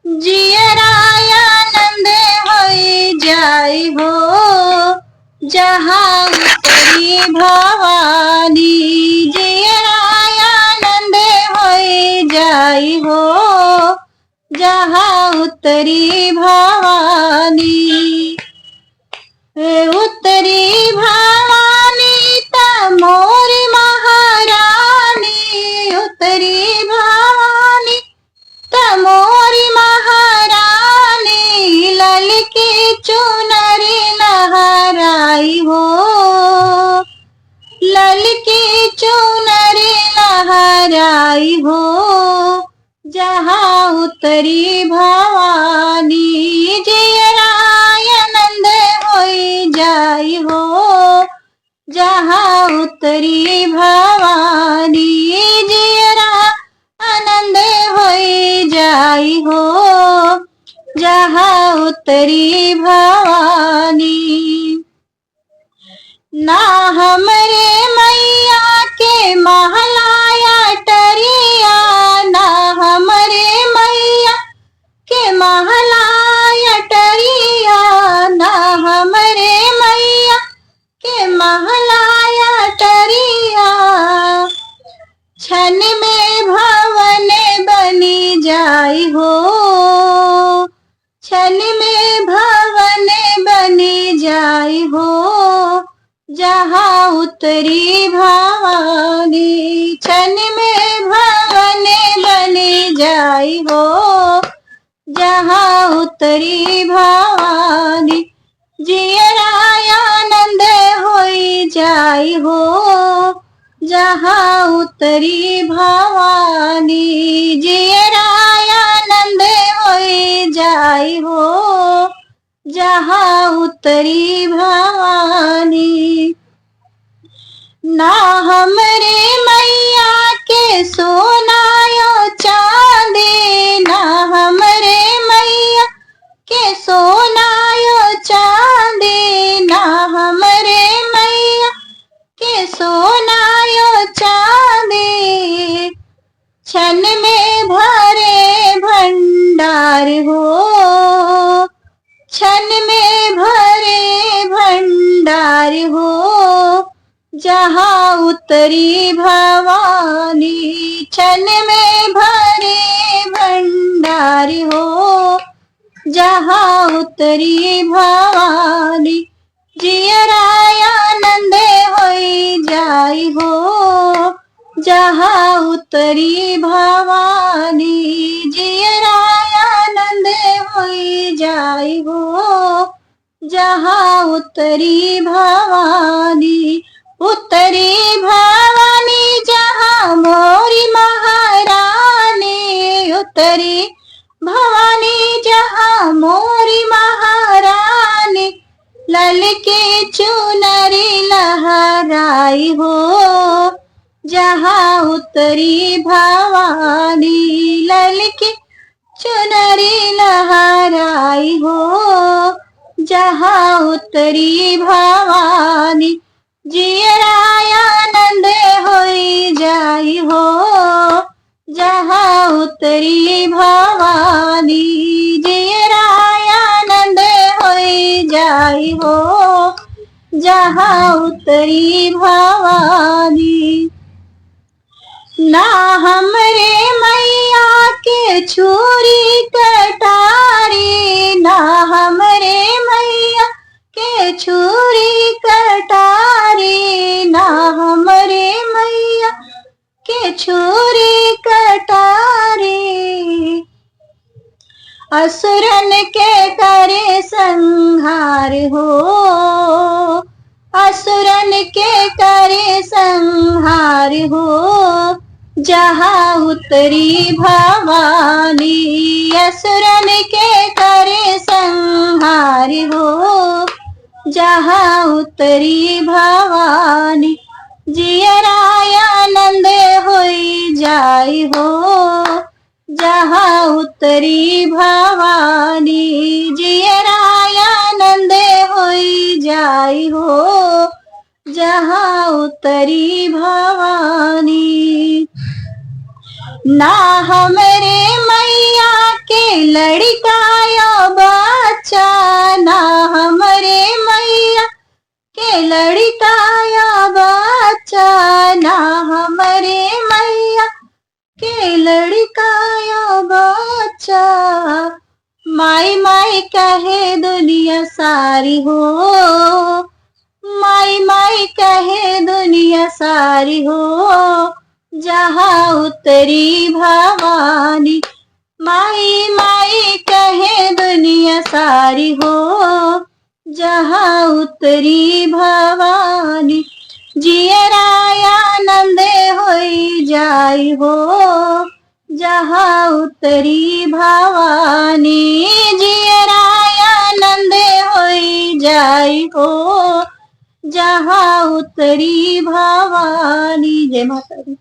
जियरायानंद होई जाई हो, जहाँ उतरी भवानी। जियरायानंद होई जाई हो, जहाँ उतरी भवानी। उतरी भवानी त मोरी महारानी, उतरी भवानी त मोरी महारानी। ललकी चुनरी लहराई हो, ललकी चुनरी लहराई हो, जहाँ उतरी भवानी। जियरायानंद होई जाई हो, जहाँ उतरी भवानी। जियरायानंद होई जाई हो, जहाँ उतरी भवानी। ना हमरे मैया के महलाया टरिया, ना हमरे मैया के महलाया टरिया, ना हमरे मैया के महलाया टरिया। क्षण में भवन बनी जाई हो, क्षण में भवन बनी जाई हो, जहाँ उतरी भवानी। क्षण में भवन बनी जाई हो, जहाँ उतरी भवानी। जियरायानंद होई जाई हो, जहाँ उतरी भवानी। जियरायानंद होई जाई हो, जहाँ उतरी भवानी। ना हमरे मैया के सोनायो चांदी, ना हमरे मैया के सोनायो चांदी, ना हमरे मैया के सोनायो चांदी। क्षण में भरे भंडार हो, क्षण में भरे भंडार हो, जहाँ उतरी भवानी। क्षण में भरे भंडार हो, जहाँ उतरी भवानी। जियरायानंद होई जाई हो, जहाँ उतरी भवानी। जियरायानंद होई जाई हो, जहाँ उतरी भवानी। उतरी भवानी जहाँ मोरी महारानी, उतरी भवानी जहाँ मोरी महारानी। ललकी चुनरी लहराई हो, जहाँ उतरी भवानी। ललकी चुनरी लहराई हो, जहाँ उतरी भवानी। जियरायानंद होई जाई हो, जहाँ उतरी भवानी। जियरायानंद होई जाई हो, जहाँ उतरी भवानी। ना हमरे मैया के छुरी कटारी, ना हमरे मैया के छुरी कटारी, ना हमरे मैया के छुरी कटारी। असुरन के करे संहार हो, असुरन के करे संहार हो, जहाँ उतरी भवानी। असुरन के करे संहार हो, जहाँ उतरी भवानी। जियरायानंद होई जाई हो, जहाँ उतरी भवानी। जियरायानंद होई जाई हो, जहाँ उतरी भवानी। ना हमरे मैया के लड़ कहे दुनिया सारी हो, माई माई कहे दुनिया सारी हो, जहाँ उतरी भवानी। माई माई कहे दुनिया सारी हो, जहाँ उतरी भवानी। जियराया आनंद होई जाई हो, जहाँ उतरी भवानी। जियराया आनंद होई जाई हो, जहाँ उतरी भवानी। जय माता दी।